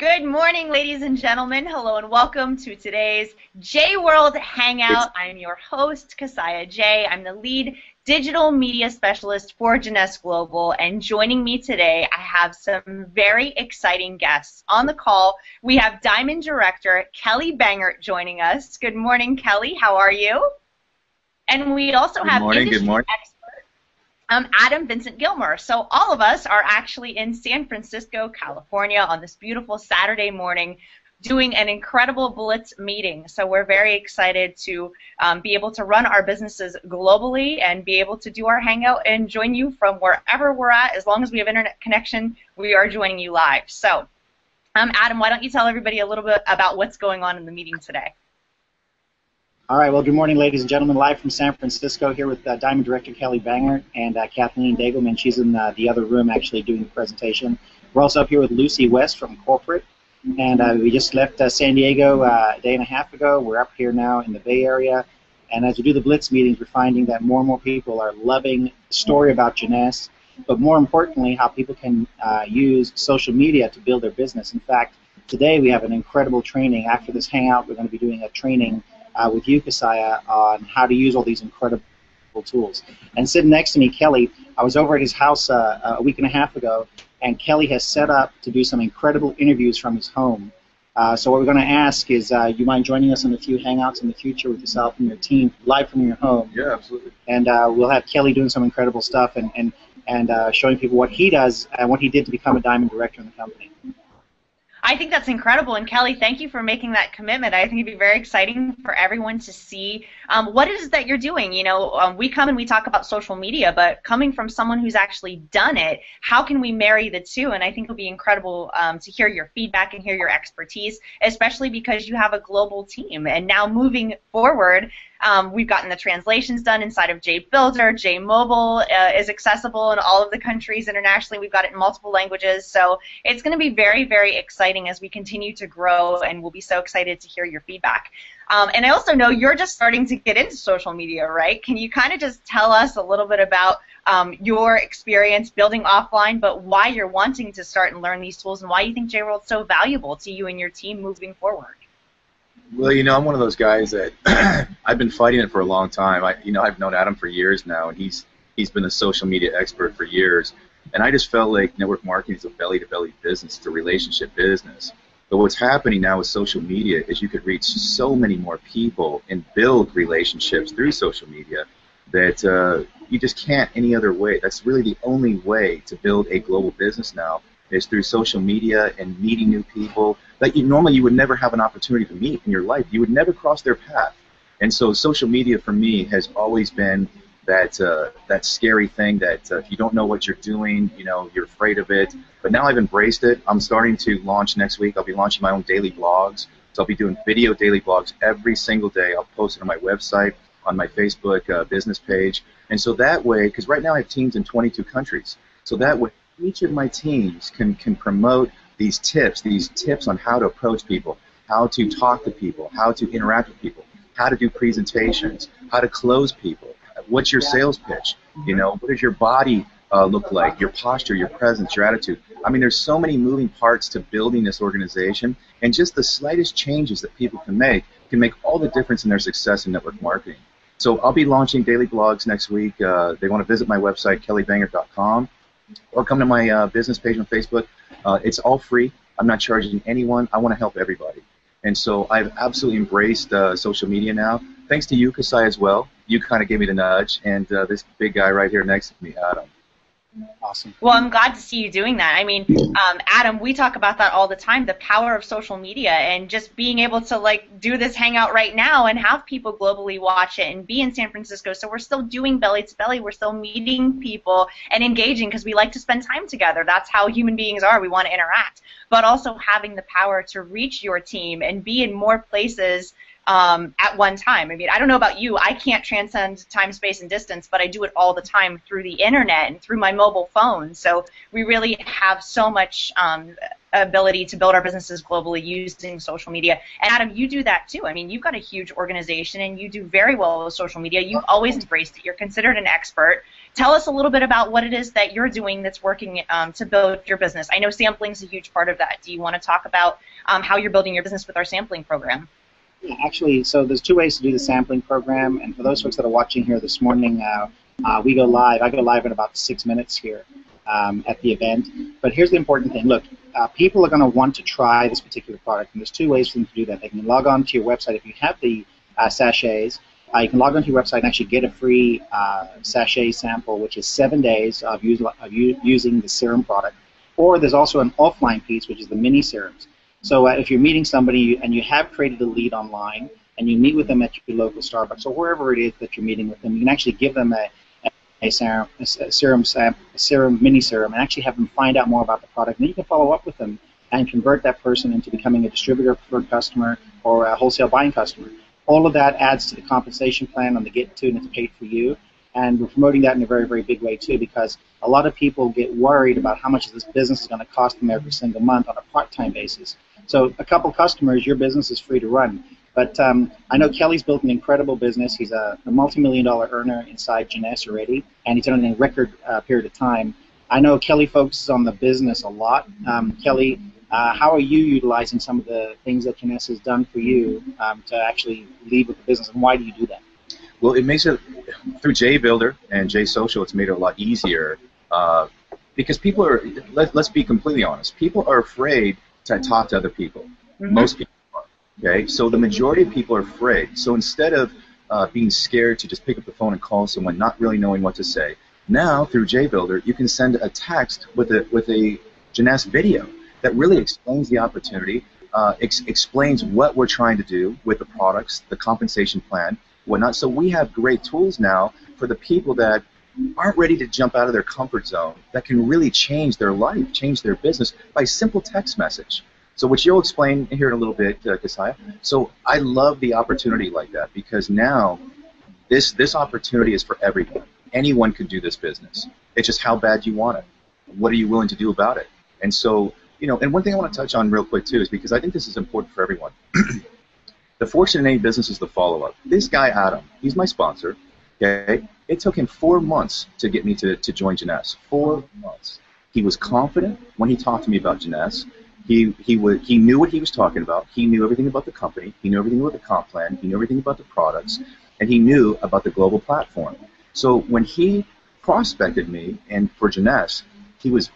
Good morning, ladies and gentlemen. Hello and welcome to today's Jworld Hangout. I'm your host, Keziah J. I'm the lead digital media specialist for Jeunesse Global, and joining me today, I have some very exciting guests. On the call, we have Diamond Director Kelly Bangert joining us. Good morning, Kelly. How are you? And we also have industry expert Adam Vincent Gilmer. So all of us are actually in San Francisco, California on this beautiful Saturday morning doing an incredible Blitz meeting. So we're very excited to be able to run our businesses globally and be able to do our Hangout and join you from wherever we're at. As long as we have internet connection, we are joining you live. So Adam, why don't you tell everybody a little bit about what's going on in the meeting today? All right, well, good morning, ladies and gentlemen. Live from San Francisco here with Diamond Director Kelly Bangert and Kathleen Dagelman. She's in the other room actually doing the presentation. We're also up here with Lucy West from Corporate. And we just left San Diego a day and a half ago. We're up here now in the Bay Area. And as we do the Blitz meetings, we're finding that more and more people are loving the story about Jeunesse, but more importantly, how people can use social media to build their business. In fact, today we have an incredible training. After this Hangout, we're going to be doing a training with you, Keziah, on how to use all these incredible tools. And sitting next to me, Kelly, I was over at his house a week and a half ago, and Kelly has set up to do some incredible interviews from his home. So what we're going to ask is, you mind joining us on a few Hangouts in the future with yourself and your team, live from your home? Yeah, absolutely. And we'll have Kelly doing some incredible stuff and showing people what he does and what he did to become a Diamond Director in the company. I think that's incredible, and Kelly, thank you for making that commitment. I think it'd be very exciting for everyone to see what it is that you're doing. You know, we come and we talk about social media, but coming from someone who's actually done it, how can we marry the two? And I think it'll be incredible to hear your feedback and hear your expertise, especially because you have a global team. And now moving forward, we've gotten the translations done inside of JBuilder. JMobile is accessible in all of the countries internationally. We've got it in multiple languages. So it's going to be very, very exciting as we continue to grow, and we'll be so excited to hear your feedback. And I also know you're just starting to get into social media, right? Can you kind of just tell us a little bit about your experience building offline, but why you're wanting to start and learn these tools and why you think Jworld's so valuable to you and your team moving forward? Well, you know, I'm one of those guys that I've been fighting it for a long time. I've known Adam for years now, and he's been a social media expert for years. And I just felt like network marketing is a belly-to-belly business. It's a relationship business. But what's happening now with social media is you could reach so many more people and build relationships through social media that you just can't any other way. That's really the only way to build a global business now, is through social media and meeting new people that normally you would never have an opportunity to meet in your life. You would never cross their path. And so social media for me has always been that scary thing that if you don't know what you're doing, you know, you're afraid of it. But now I've embraced it. I'm starting to launch next week. I'll be launching my own daily blogs. So I'll be doing video daily blogs every single day. I'll post it on my website, on my Facebook business page. And so that way, because right now I have teams in 22 countries, so that way each of my teams can promote these tips on how to approach people, how to talk to people, how to interact with people, how to do presentations, how to close people. What's your sales pitch? You know, what does your body look like? Your posture, your presence, your attitude. I mean, there's so many moving parts to building this organization, and just the slightest changes that people can make all the difference in their success in network marketing. So I'll be launching daily blogs next week. They want to visit my website, kellybangert.com, or come to my business page on Facebook. It's all free. I'm not charging anyone. I want to help everybody. And so I've absolutely embraced social media now. Thanks to you, Keziah, as well. You kind of gave me the nudge, and this big guy right here next to me, Adam. Awesome. Well, I'm glad to see you doing that. I mean, Adam, we talk about that all the time, the power of social media, and just being able to, like, do this Hangout right now and have people globally watch it and be in San Francisco. So we're still doing belly-to-belly. We're still meeting people and engaging because we like to spend time together. That's how human beings are. We want to interact. But also having the power to reach your team and be in more places at one time. I mean, I don't know about you. I can't transcend time, space, and distance, but I do it all the time through the internet and through my mobile phone. So we really have so much ability to build our businesses globally using social media. And Adam, you do that too. I mean, you've got a huge organization and you do very well with social media. You've always embraced it. You're considered an expert. Tell us a little bit about what it is that you're doing that's working to build your business. I know sampling is a huge part of that. Do you want to talk about how you're building your business with our sampling program? Yeah, actually, so there's two ways to do the sampling program. And for those folks that are watching here this morning, we go live. I go live in about 6 minutes here at the event. But here's the important thing. Look, people are going to want to try this particular product, and there's two ways for them to do that. They can log on to your website. If you have the sachets, you can log on to your website and actually get a free sachet sample, which is 7 days of using the serum product. Or there's also an offline piece, which is the mini serums. So if you're meeting somebody and you have created a lead online, and you meet with them at your local Starbucks or wherever it is that you're meeting with them, you can actually give them a serum mini serum and actually have them find out more about the product. And then you can follow up with them and convert that person into becoming a distributor preferred customer or a wholesale buying customer. All of that adds to the compensation plan on the get to, and it's paid for you. And we're promoting that in a very, very big way too, because a lot of people get worried about how much this business is going to cost them every single month on a part-time basis. So a couple customers, your business is free to run. But I know Kelly's built an incredible business. He's a multi-million-dollar earner inside Jeunesse already, and he's done it in a record period of time. I know Kelly focuses on the business a lot. Kelly, how are you utilizing some of the things that Jeunesse has done for you to actually lead with the business, and why do you do that? Well, it makes it, through JBuilder and JSocial, it's made it a lot easier because people are, let's be completely honest, people are afraid to talk to other people. Mm-hmm. Most people. Okay, so the majority of people are afraid. So instead of being scared to just pick up the phone and call someone, not really knowing what to say, now through JBuilder you can send a text with a Jeunesse video that really explains the opportunity, explains what we're trying to do with the products, the compensation plan, whatnot. So we have great tools now for the people that aren't ready to jump out of their comfort zone, that can really change their life, change their business by simple text message. So which you'll explain here in a little bit, Kasaya. So I love the opportunity like that because now this opportunity is for everyone. Anyone can do this business. It's just how bad you want it. What are you willing to do about it? And so, you know, and one thing I want to touch on real quick too is because I think this is important for everyone. The fortune in any business is the follow-up. This guy, Adam, he's my sponsor. Okay, it took him 4 months to get me to join Jeunesse. 4 months. He was confident when he talked to me about Jeunesse. He knew what he was talking about. He knew everything about the company. He knew everything about the comp plan. He knew everything about the products, and he knew about the global platform. So when he prospected me and for Jeunesse, he was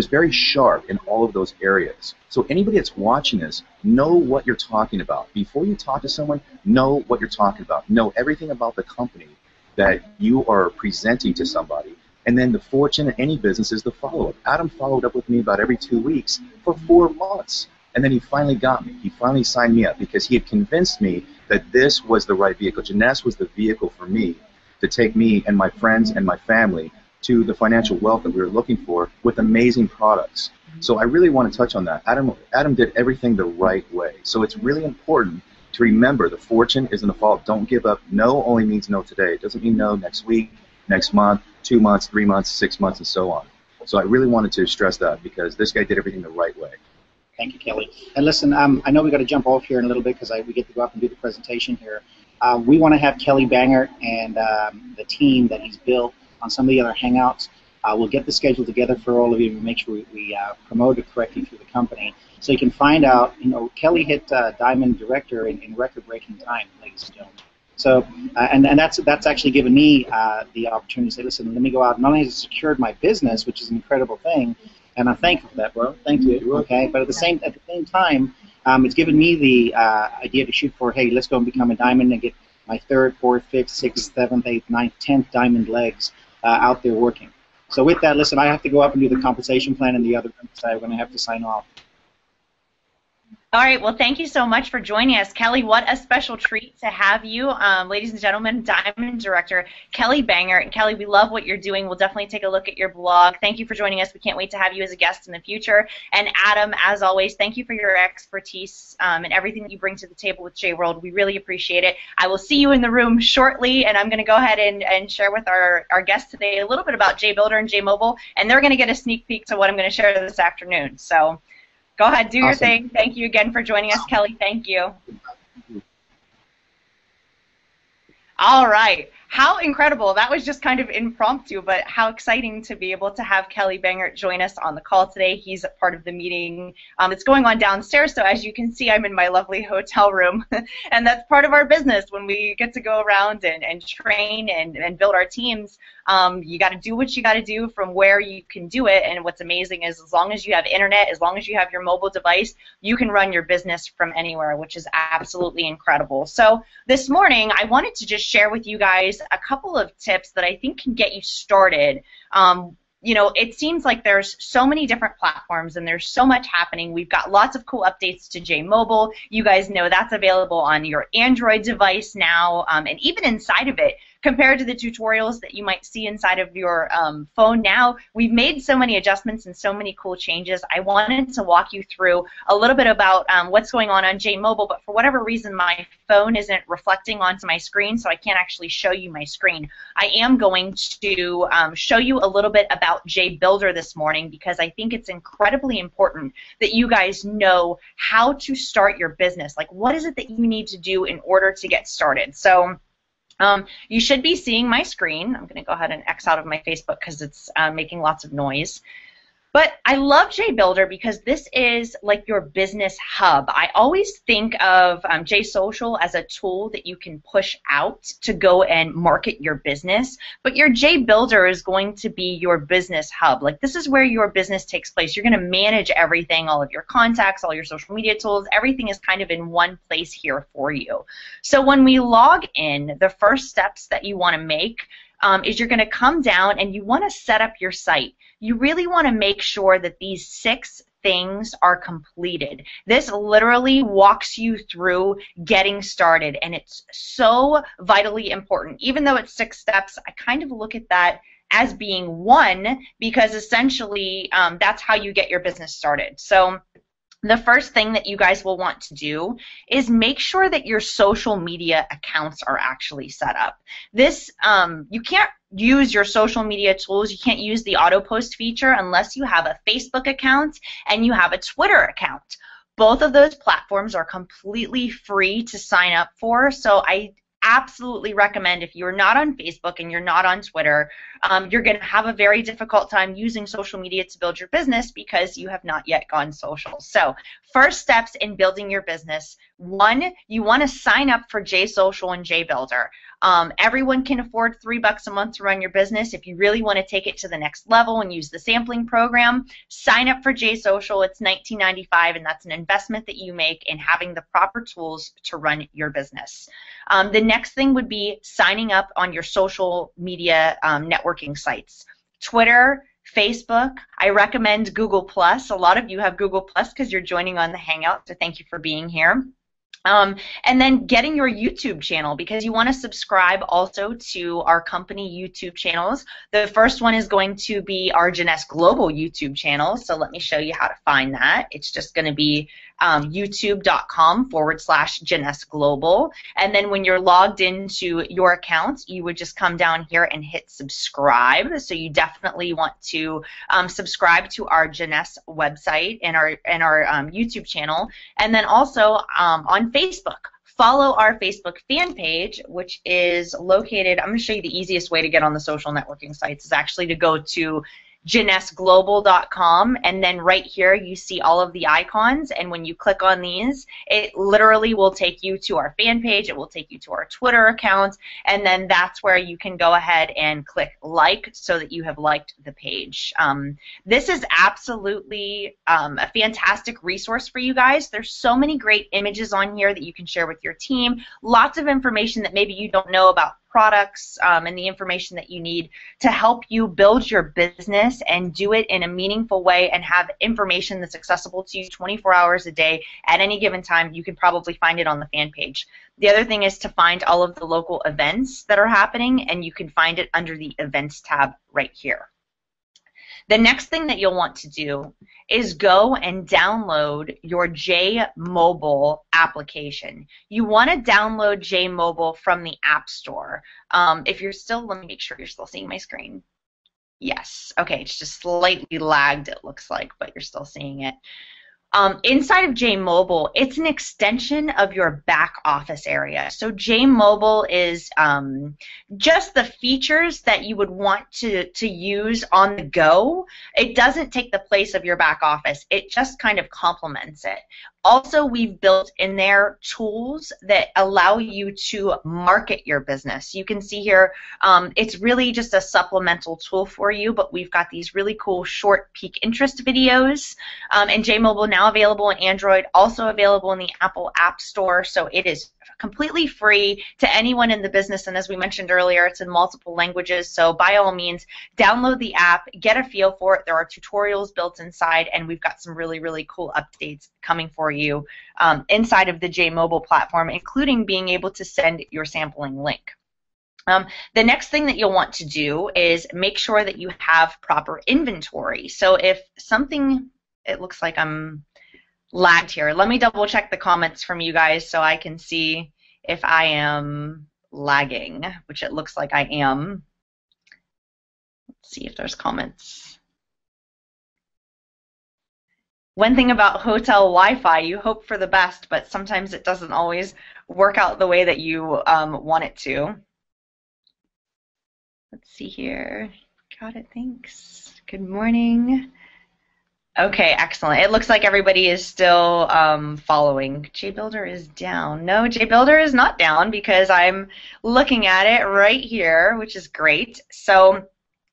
very sharp in all of those areas. So anybody that's watching this, know what you're talking about. Before you talk to someone, know what you're talking about. Know everything about the company that you are presenting to somebody. And then the fortune in any business is the follow-up. Adam followed up with me about every 2 weeks for 4 months. And then he finally got me. He finally signed me up because he had convinced me that this was the right vehicle. Jeunesse was the vehicle for me to take me and my friends and my family to the financial wealth that we were looking for with amazing products. So I really want to touch on that. Adam did everything the right way. So it's really important to remember the fortune is in the follow-up. Don't give up. No only means no today. It doesn't mean no next week, next month, 2 months, 3 months, 6 months, and so on. So I really wanted to stress that because this guy did everything the right way. Thank you, Kelly. And listen, I know we've got to jump off here in a little bit because we get to go up and do the presentation here. We want to have Kelly Bangert and the team that he's built on some of the other Hangouts. We'll get the schedule together for all of you and make sure we promote it correctly through the company. So you can find out, you know, Kelly hit Diamond Director in record-breaking time, ladies and gentlemen. So, and that's actually given me the opportunity to say, listen, let me go out. Not only has it secured my business, which is an incredible thing, and I'm thankful for that, bro. Thank you. Okay, but at the same time, it's given me the idea to shoot for, hey, let's go and become a diamond and get my 3rd, 4th, 5th, 6th, 7th, 8th, 9th, 10th diamond legs out there working. So with that, listen, I have to go up and do the compensation plan in the other room, so I'm going to have to sign off. All right, well, thank you so much for joining us. Kelly, what a special treat to have you. Ladies and gentlemen, Diamond Director Kelly Bangert. And Kelly, we love what you're doing. We'll definitely take a look at your blog. Thank you for joining us. We can't wait to have you as a guest in the future. And Adam, as always, thank you for your expertise and everything that you bring to the table with Jworld. We really appreciate it. I will see you in the room shortly, and I'm going to go ahead and share with our guests today a little bit about JBuilder and JMobile, and they're going to get a sneak peek to what I'm going to share this afternoon. So Go ahead, do your Awesome. thing. Thank you again for joining us, Kelly. Thank you. All right. How incredible. That was just kind of impromptu, but how exciting to be able to have Kelly Bangert join us on the call today. He's a part of the meeting that's going on downstairs. So as you can see, I'm in my lovely hotel room. And that's part of our business when we get to go around and train and build our teams. You got to do what you got to do from where you can do it. And what's amazing is as long as you have internet, as long as you have your mobile device, you can run your business from anywhere, which is absolutely incredible. So this morning, I wanted to just share with you guys a couple of tips that I think can get you started. You know, it seems like there's so many different platforms and there's so much happening. We've got lots of cool updates to Jmobile. You guys know that's available on your Android device now, and even inside of it, compared to the tutorials that you might see inside of your phone now, we've made so many adjustments and so many cool changes. I wanted to walk you through a little bit about what's going on Jmobile, but for whatever reason, my phone isn't reflecting onto my screen, so I can't actually show you my screen. I am going to show you a little bit about JBuilder this morning because I think it's incredibly important that you guys know how to start your business. Like, what is it that you need to do in order to get started? So you should be seeing my screen. I'm going to go ahead and X out of my Facebook because it's making lots of noise. But I love JBuilder because this is like your business hub. I always think of JSocial as a tool that you can push out to go and market your business, but your JBuilder is going to be your business hub. Like, this is where your business takes place. You're going to manage everything, all of your contacts, all your social media tools. Everything is kind of in one place here for you. So when we log in, the first steps that you want to make is you're going to come down and you want to set up your site. You really want to make sure that these 6 things are completed. This literally walks you through getting started, and it's so vitally important. Even though it's 6 steps, I kind of look at that as being one because essentially that's how you get your business started. So the first thing that you guys will want to do is make sure that your social media accounts are actually set up. This, you can't use your social media tools, you can't use the auto post feature unless you have a Facebook account and you have a Twitter account. Both of those platforms are completely free to sign up for, so I absolutely recommend if you're not on Facebook and you're not on Twitter, you're going to have a very difficult time using social media to build your business because you have not yet gone social. So first steps in building your business: 1, you want to sign up for JSocial and JBuilder. Everyone can afford $3 a month to run your business. If you really want to take it to the next level and use the sampling program, sign up for JSocial. It's $19.95, and that's an investment that you make in having the proper tools to run your business. The next thing would be signing up on your social media networking sites. Twitter, Facebook. I recommend Google+. A lot of you have Google+ because you're joining on the Hangout, so thank you for being here. And then getting your YouTube channel, because you want to subscribe also to our company YouTube channels. The first one is going to be our Jeunesse Global YouTube channel, so let me show you how to find that. It's just going to be youtube.com/Jeunesse Global, and then when you're logged into your account, you would just come down here and hit subscribe. So you definitely want to subscribe to our Jeunesse website and our YouTube channel, and then also on Facebook. Follow our Facebook fan page, which is located, I'm going to show you the easiest way to get on the social networking sites is actually to go to JeunесseGlobal.com, and then right here you see all of the icons, and when you click on these, it literally will take you to our fan page, it will take you to our Twitter account, and then that's where you can go ahead and click like so that you have liked the page. This is absolutely a fantastic resource for you guys. There's so many great images on here that you can share with your team, lots of information that maybe you don't know about products and the information that you need to help you build your business and do it in a meaningful way and have information that's accessible to you 24 hours a day at any given time. You can probably find it on the fan page. The other thing is to find all of the local events that are happening, and you can find it under the events tab right here. The next thing that you'll want to do is go and download your Jmobile application. You want to download Jmobile from the App Store. If you're still, let me make sure you're still seeing my screen. Yes. Okay, it's just slightly lagged, it looks like, but you're still seeing it. Inside of JMobile, it's an extension of your back office area. So JMobile is just the features that you would want to use on the go. It doesn't take the place of your back office. It just kind of complements it. Also, we've built in there tools that allow you to market your business. You can see here, it's really just a supplemental tool for you, but we've got these really cool short peak interest videos. And JMobile now available on Android, also available in the Apple App Store, so it is completely free to anyone in the business, and as we mentioned earlier, it's in multiple languages, so by all means, download the app, get a feel for it. There are tutorials built inside, and we've got some really, really cool updates coming for you inside of the JMobile platform, including being able to send your sampling link. The next thing that you'll want to do is make sure that you have proper inventory. So if something, it looks like I'm lagged here. Let me double check the comments from you guys so I can see if I am lagging, which it looks like I am. Let's see if there's comments. One thing about hotel Wi-Fi, you hope for the best, but sometimes it doesn't always work out the way that you want it to. Let's see here. Got it, thanks. Good morning. Okay, excellent. It looks like everybody is still following. JBuilder is down. No, JBuilder is not down because I'm looking at it right here, which is great. So,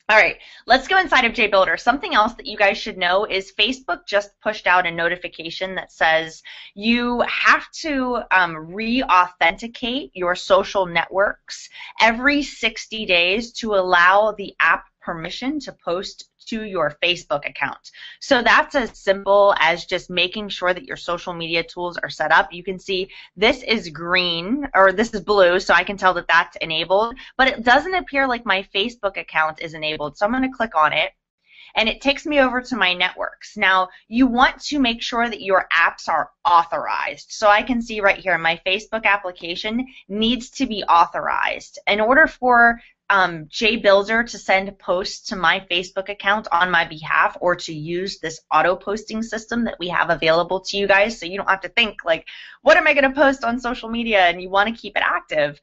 all right, let's go inside of JBuilder. Something else that you guys should know is Facebook just pushed out a notification that says you have to re-authenticate your social networks every 60 days to allow the app permission to post to your Facebook account. So that's as simple as just making sure that your social media tools are set up. You can see this is green, or this is blue, so I can tell that that's enabled, but it doesn't appear like my Facebook account is enabled. So I'm going to click on it, and it takes me over to my networks. Now, you want to make sure that your apps are authorized. So I can see right here, my Facebook application needs to be authorized. In order for JBuilder to send posts to my Facebook account on my behalf, or to use this auto posting system that we have available to you guys, so you don't have to think like, what am I going to post on social media, and you want to keep it active.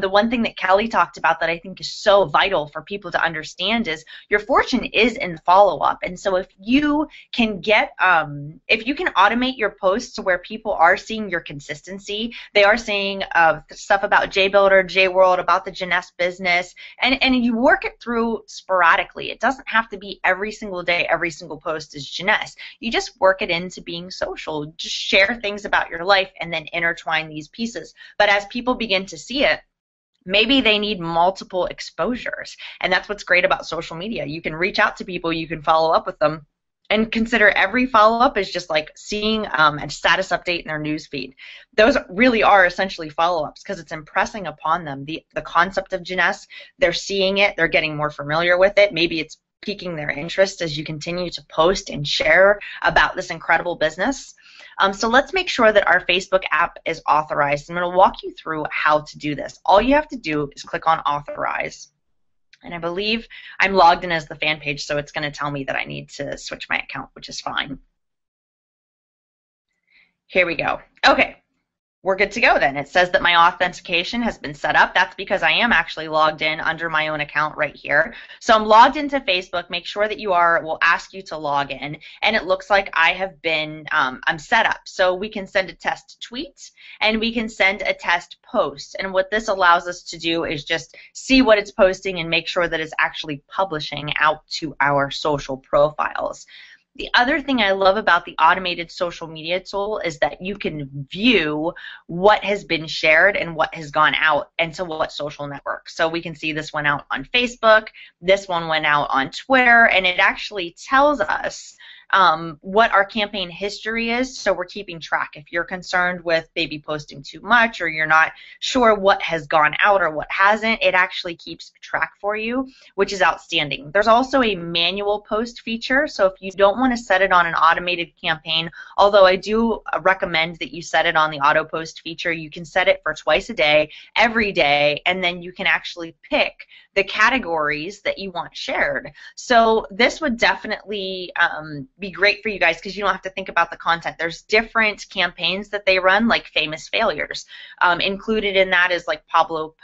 The one thing that Kelly talked about that I think is so vital for people to understand is your fortune is in follow-up. And so if you can get, if you can automate your posts to where people are seeing your consistency, they are seeing stuff about JBuilder, Jworld, about the Jeunesse business, and you work it through sporadically. It doesn't have to be every single day, every single post is Jeunesse. You just work it into being social. Just share things about your life and then intertwine these pieces. But as people begin to see it, maybe they need multiple exposures. And that's what's great about social media. You can reach out to people, you can follow up with them, and consider every follow-up as just like seeing a status update in their news feed. Those really are essentially follow-ups because it's impressing upon them the concept of Jeunesse. They're seeing it, they're getting more familiar with it. Maybe it's piquing their interest as you continue to post and share about this incredible business. So let's make sure that our Facebook app is authorized. I'm going to walk you through how to do this. All you have to do is click on Authorize. And I believe I'm logged in as the fan page, so it's going to tell me that I need to switch my account, which is fine. Here we go. Okay. We're good to go then. It says that my authentication has been set up. That's because I am actually logged in under my own account right here. So I'm logged into Facebook. Make sure that you are, it will ask you to log in. And it looks like I have been, I'm set up. So we can send a test tweet and we can send a test post. And what this allows us to do is just see what it's posting and make sure that it's actually publishing out to our social profiles. The other thing I love about the automated social media tool is that you can view what has been shared and what has gone out into what social network. So we can see this went out on Facebook, this one went out on Twitter, and it actually tells us what our campaign history is, so we're keeping track. If you're concerned with maybe posting too much or you're not sure what has gone out or what hasn't, it actually keeps track for you, which is outstanding. There's also a manual post feature, so if you don't want to set it on an automated campaign, although I do recommend that you set it on the auto post feature, you can set it for twice a day, every day, and then you can actually pick the categories that you want shared. So this would definitely be great for you guys because you don't have to think about the content. There's different campaigns that they run, like famous failures. Included in that is like Pablo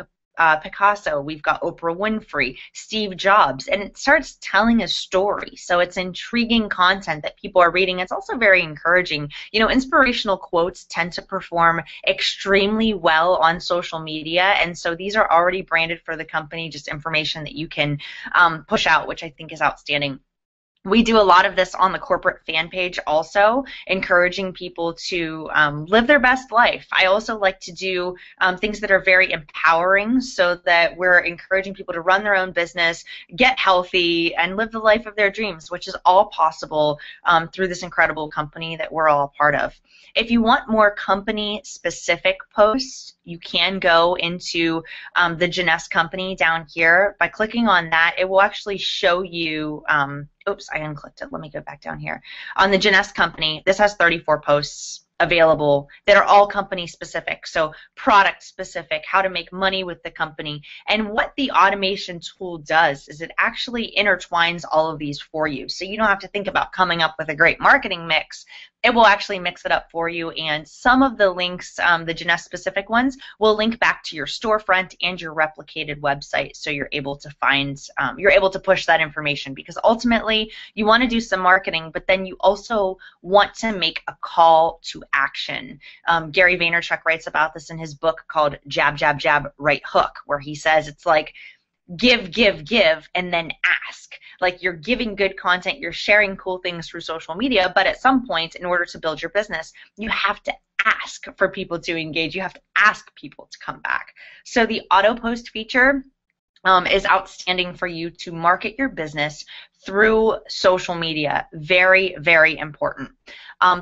Picasso, we've got Oprah Winfrey, Steve Jobs, and it starts telling a story. So it's intriguing content that people are reading. It's also very encouraging. You know, inspirational quotes tend to perform extremely well on social media, and so these are already branded for the company, just information that you can push out, which I think is outstanding. We do a lot of this on the corporate fan page also, encouraging people to live their best life. I also like to do things that are very empowering so that we're encouraging people to run their own business, get healthy, and live the life of their dreams, which is all possible through this incredible company that we're all a part of. If you want more company-specific posts, you can go into the Jeunesse company down here. By clicking on that, it will actually show you oops, I unclicked it. Let me go back down here. On the Jeunesse company, this has 34 posts available that are all company specific. So product specific, how to make money with the company. And what the automation tool does is it actually intertwines all of these for you. So you don't have to think about coming up with a great marketing mix. It will actually mix it up for you, and some of the links, the Jeunesse specific ones, will link back to your storefront and your replicated website, so you're able to find, you're able to push that information, because ultimately you want to do some marketing, but then you also want to make a call to action. Gary Vaynerchuk writes about this in his book called Jab, Jab, Jab, Right Hook, where he says it's like give, give, give, and then ask. Like, you're giving good content, you're sharing cool things through social media, but at some point, in order to build your business, you have to ask for people to engage. You have to ask people to come back. So the auto post feature is outstanding for you to market your business through social media. Very, very important.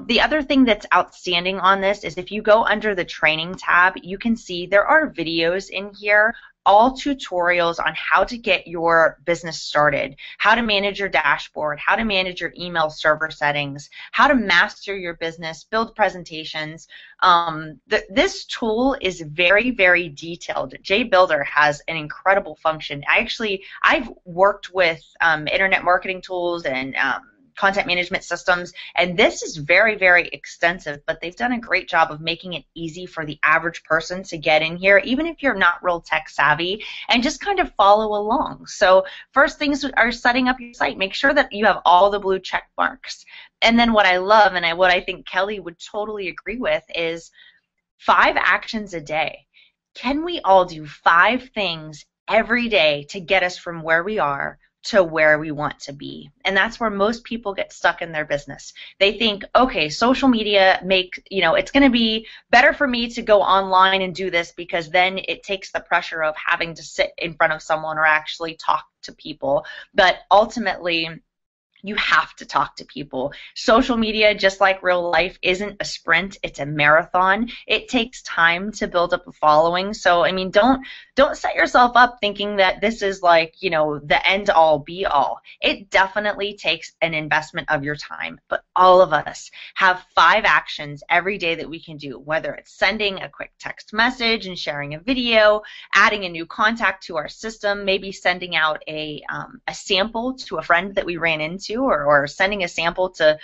The other thing that's outstanding on this is if you go under the training tab, you can see there are videos in here, all tutorials on how to get your business started, how to manage your dashboard, how to manage your email server settings, how to master your business, build presentations. This tool is very, very detailed. JBuilder has an incredible function. I've worked with internet marketing tools and content management systems, and this is very, very extensive, but they've done a great job of making it easy for the average person to get in here, even if you're not real tech savvy, and just kind of follow along. So first things are setting up your site. Make sure that you have all the blue check marks. And then what I love, and what I think Kelly would totally agree with, is 5 actions a day. Can we all do 5 things every day to get us from where we are to where we want to be? And that's where most people get stuck in their business. They think, okay, social media it's going to be better for me to go online and do this, because then it takes the pressure of having to sit in front of someone or actually talk to people. But ultimately, you have to talk to people. Social media, just like real life, isn't a sprint, it's a marathon. It takes time to build up a following. So, I mean, don't set yourself up thinking that this is like, the end all be all. It definitely takes an investment of your time, but all of us have 5 actions every day that we can do, whether it's sending a quick text message and sharing a video, adding a new contact to our system, maybe sending out a sample to a friend that we ran into, or sending a sample to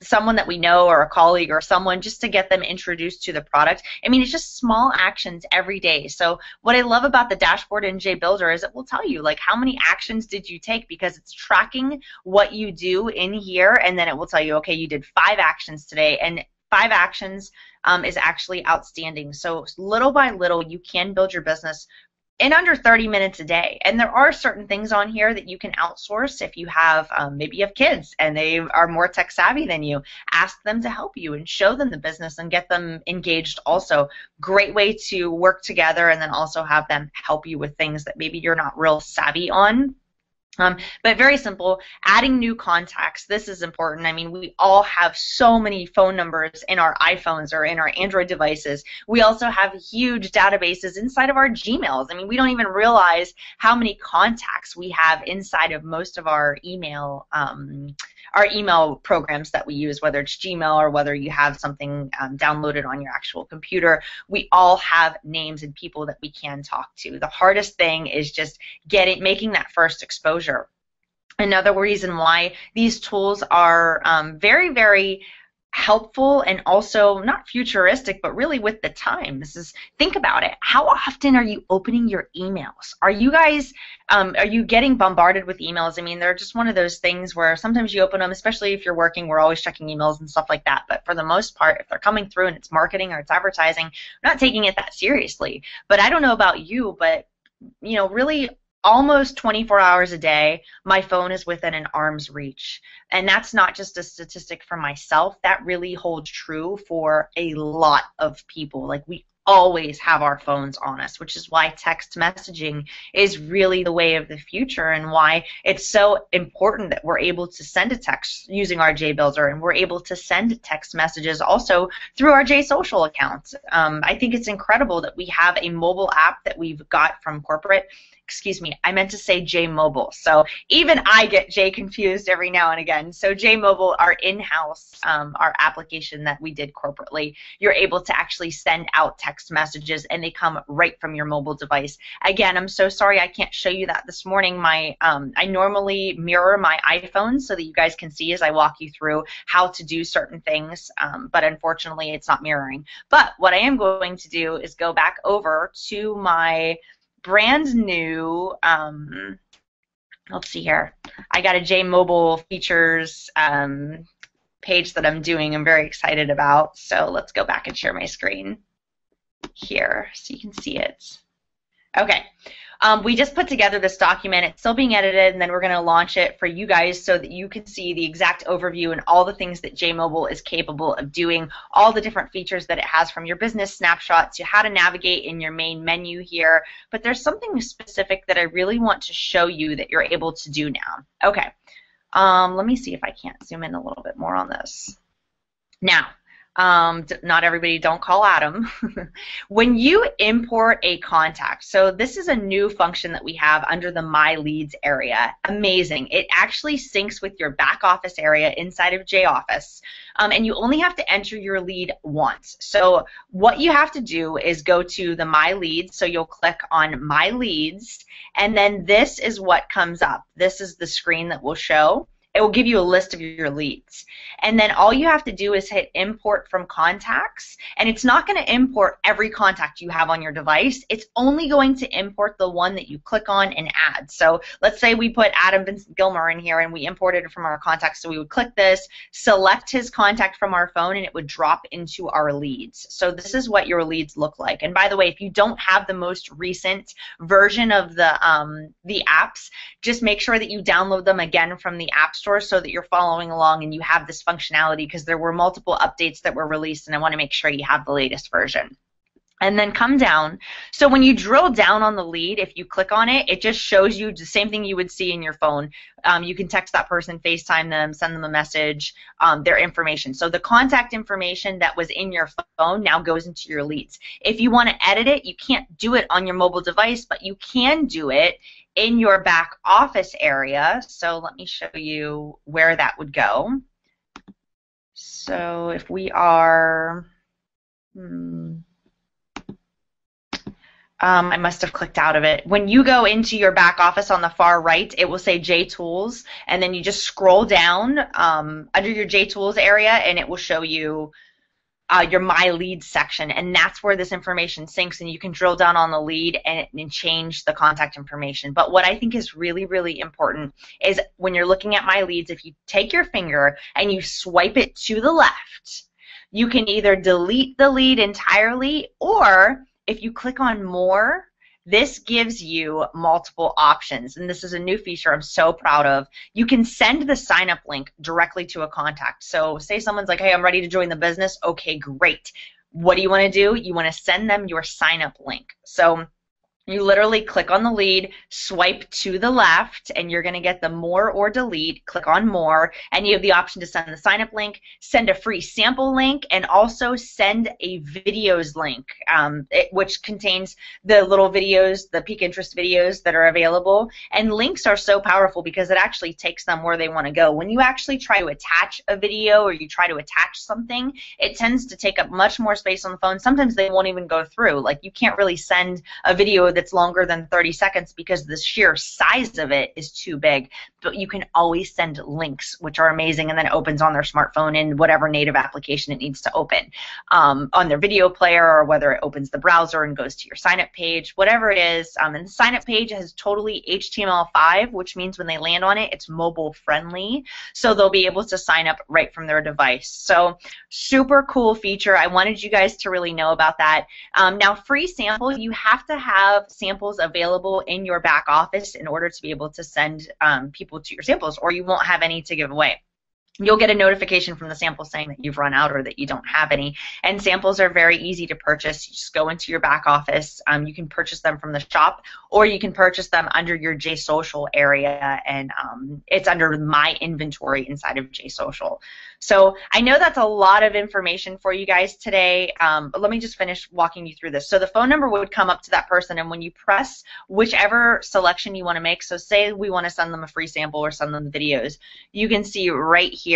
someone that we know, or a colleague or someone, just to get them introduced to the product. I mean, it's just small actions every day. So what I love about the dashboard in JBuilder is it will tell you, like, how many actions did you take, because it's tracking what you do in here, and then it will tell you, okay, you did 5 actions today, and 5 actions is actually outstanding. So little by little, you can build your business in under 30 minutes a day. And there are certain things on here that you can outsource if you have, maybe you have kids and they are more tech savvy than you. Ask them to help you and show them the business and get them engaged also. Great way to work together, and then also have them help you with things that maybe you're not real savvy on. But very simple, adding new contacts. This is important. I mean, we all have so many phone numbers in our iPhones or in our Android devices. We also have huge databases inside of our Gmails. I mean, we don't even realize how many contacts we have inside of most of our email our email programs that we use, whether it's Gmail or whether you have something downloaded on your actual computer. We all have names and people that we can talk to. The hardest thing is just making that first exposure. Another reason why these tools are very, very helpful and also not futuristic, but really with the times is, think about it. How often are you opening your emails? Are you guys, are you getting bombarded with emails? I mean, they're just one of those things where sometimes you open them, especially if you're working, we're always checking emails and stuff like that. But for the most part, if they're coming through and it's marketing or it's advertising, I'm not taking it that seriously. But I don't know about you, but you know, really almost 24 hours a day, my phone is within an arm's reach. And that's not just a statistic for myself. That really holds true for a lot of people. Like, we always have our phones on us, which is why text messaging is really the way of the future and why it's so important that we're able to send a text using our JBuilder, and we're able to send text messages also through our JSocial accounts. I think it's incredible that we have a mobile app that we've got from corporate. Excuse me, I meant to say J-Mobile. So even I get J confused every now and again. So J-Mobile, our in-house, our application that we did corporately, you're able to actually send out text messages and they come right from your mobile device. Again, I'm so sorry I can't show you that this morning. I normally mirror my iPhone so that you guys can see as I walk you through how to do certain things, but unfortunately it's not mirroring. But what I am going to do is go back over to my brand new, let's see here, I got a J-Mobile features page that I'm doing. I'm very excited about. So let's go back and share my screen here so you can see it. Okay. We just put together this document. It's still being edited, and then we're going to launch it for you guys so that you can see the exact overview and all the things that J-Mobile is capable of doing, all the different features that it has, from your business snapshot to how to navigate in your main menu here. But there's something specific that I really want to show you that you're able to do now. Okay. Let me see if I can't zoom in a little bit more on this. Now, not everybody, don't call Adam. When you import a contact, so this is a new function that we have under the My Leads area. Amazing. It actually syncs with your back office area inside of JOffice, and you only have to enter your lead once. So what you have to do is go to the My Leads, so you'll click on My Leads, and then this is what comes up. This is the screen that will show. It will give you a list of your leads. And then all you have to do is hit import from contacts, and it's not going to import every contact you have on your device. It's only going to import the one that you click on and add. So let's say we put Adam Vincent Gilmer in here and we imported it from our contacts. So we would click this, select his contact from our phone, and it would drop into our leads. So this is what your leads look like. And by the way, if you don't have the most recent version of the apps, just make sure that you download them again from the App Store so that you're following along and you have this functionality, because there were multiple updates that were released, and I want to make sure you have the latest version. And then come down. So when you drill down on the lead, if you click on it, it just shows you the same thing you would see in your phone. You can text that person, FaceTime them, send them a message, their information. So the contact information that was in your phone now goes into your leads. If you want to edit it, you can't do it on your mobile device, but you can do it in your back office area. So let me show you where that would go. So if we are, I must have clicked out of it. When you go into your back office on the far right, it will say J Tools, and then you just scroll down under your J Tools area, and it will show you your My Leads section, and that's where this information syncs, and you can drill down on the lead and change the contact information. But what I think is really, really important is when you're looking at My Leads, if you take your finger and you swipe it to the left, you can either delete the lead entirely, or if you click on More, this gives you multiple options, and this is a new feature I'm so proud of. You can send the sign-up link directly to a contact. So say someone's like, hey, I'm ready to join the business. Okay, great. What do you want to do? You want to send them your sign-up link. So You literally click on the lead, swipe to the left, and you're going to get the more or delete. Click on more, and you have the option to send the sign-up link, send a free sample link, and also send a videos link, which contains the little videos, the peak interest videos that are available. And links are so powerful because it actually takes them where they want to go. When you actually try to attach a video or you try to attach something, it tends to take up much more space on the phone. Sometimes they won't even go through. Like, you can't really send a video that's longer than 30 seconds because the sheer size of it is too big. But you can always send links, which are amazing, and then it opens on their smartphone in whatever native application it needs to open, on their video player, or whether it opens the browser and goes to your sign-up page, whatever it is. And the sign-up page has totally HTML5, which means when they land on it, it's mobile friendly, so they'll be able to sign up right from their device. So super cool feature. I wanted you guys to really know about that. Now, free sample, you have to have samples available in your back office in order to be able to send people to your samples, or you won't have any to give away. You'll get a notification from the sample saying that you've run out or that you don't have any. And samples are very easy to purchase. You just go into your back office. You can purchase them from the shop, or you can purchase them under your JSocial area, and it's under my inventory inside of JSocial. So I know that's a lot of information for you guys today, but let me just finish walking you through this. So the phone number would come up to that person, and when you press whichever selection you want to make, so say we want to send them a free sample or send them the videos, you can see right here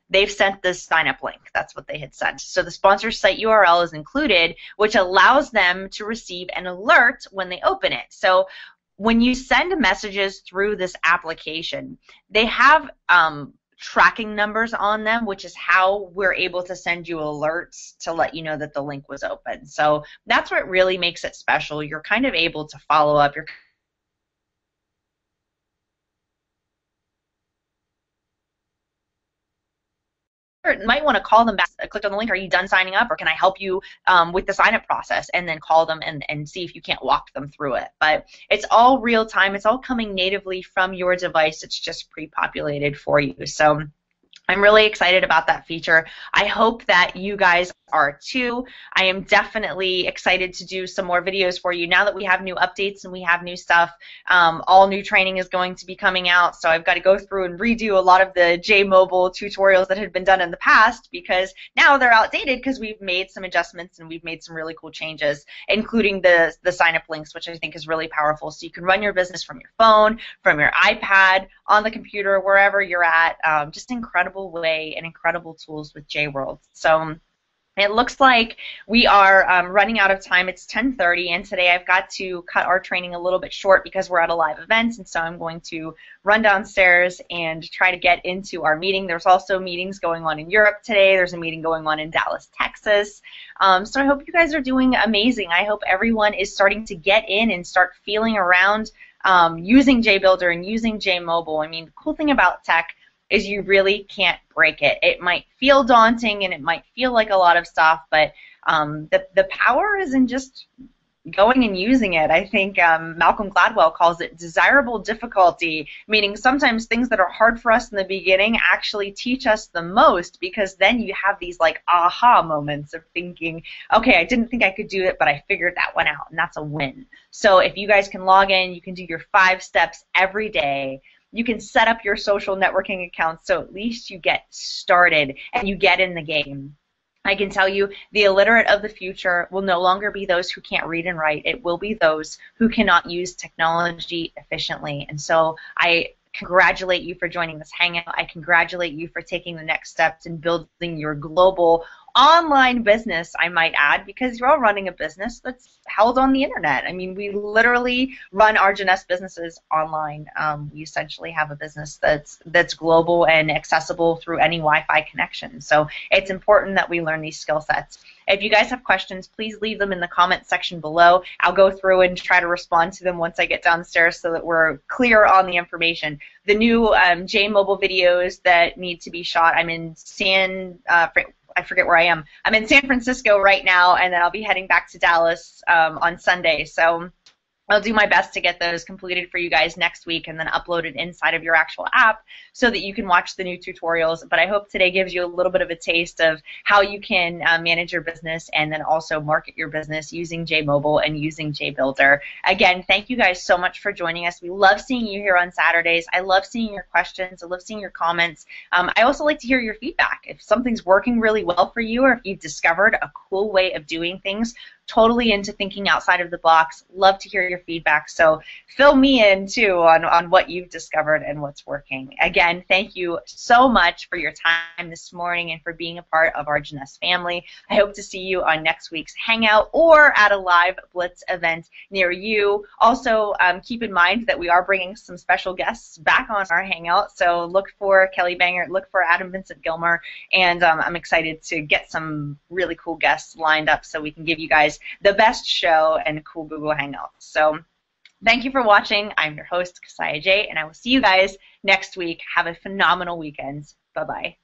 they've sent this sign-up link. That's what they had sent. So the sponsor site URL is included, which allows them to receive an alert when they open it. So when you send messages through this application, they have tracking numbers on them, which is how we're able to send you alerts to let you know that the link was open. So that's what really makes it special. You're kind of able to follow up. You're might want to call them back. Click on the link. Are you done signing up, or can I help you with the sign up process? And then call them and see if you can't walk them through it. But it's all real time. It's all coming natively from your device. It's just pre-populated for you. So I'm really excited about that feature. I hope that you guys are too. I am definitely excited to do some more videos for you now that we have new updates and we have new stuff. All new training is going to be coming out, so I've got to go through and redo a lot of the JMobile tutorials that had been done in the past, because now they're outdated because we've made some adjustments and we've made some really cool changes, including the sign-up links, which I think is really powerful. So you can run your business from your phone, from your iPad, on the computer, wherever you're at. Just incredible way and incredible tools with Jworld. So it looks like we are running out of time. It's 10:30, and today I've got to cut our training a little bit short because we're at a live event, and so I'm going to run downstairs and try to get into our meeting. There's also meetings going on in Europe today. There's a meeting going on in Dallas, Texas. So I hope you guys are doing amazing. I hope everyone is starting to get in and start feeling around using JBuilder and using JMobile. I mean, the cool thing about tech is you really can't break it. It might feel daunting and it might feel like a lot of stuff, but the power is in just going and using it. I think Malcolm Gladwell calls it desirable difficulty, meaning sometimes things that are hard for us in the beginning actually teach us the most, because then you have these like aha moments of thinking, okay, I didn't think I could do it, but I figured that one out, and that's a win. So if you guys can log in, you can do your 5 steps every day. You can set up your social networking accounts so at least you get started and you get in the game. I can tell you the illiterate of the future will no longer be those who can't read and write. It will be those who cannot use technology efficiently. And so I congratulate you for joining this Hangout. I congratulate you for taking the next steps in building your global online business, I might add, because you're all running a business that's held on the internet. I mean, we literally run our Jeunesse businesses online. We essentially have a business that's global and accessible through any Wi-Fi connection. So it's important that we learn these skill sets. If you guys have questions, please leave them in the comment section below. I'll go through and try to respond to them once I get downstairs so that we're clear on the information. The new JMobile videos that need to be shot, I'm in I forget where I am. I'm in San Francisco right now, and then I'll be heading back to Dallas on Sunday. So I'll do my best to get those completed for you guys next week and then uploaded inside of your actual app so that you can watch the new tutorials. But I hope today gives you a little bit of a taste of how you can manage your business and then also market your business using JMobile and using JBuilder. Again, thank you guys so much for joining us. We love seeing you here on Saturdays. I love seeing your questions. I love seeing your comments. I also like to hear your feedback. If something's working really well for you or if you've discovered a cool way of doing things, totally into thinking outside of the box. Love to hear your feedback. So fill me in too on what you've discovered and what's working. Again, thank you so much for your time this morning and for being a part of our Janess family. I hope to see you on next week's Hangout or at a live Blitz event near you. Also, keep in mind that we are bringing some special guests back on our Hangout. So look for Kelly Banger, look for Adam Vincent Gilmer, and I'm excited to get some really cool guests lined up so we can give you guys the best show and cool Google Hangouts. So thank you for watching. I'm your host, Keziah J, and I will see you guys next week. Have a phenomenal weekend. Bye-bye.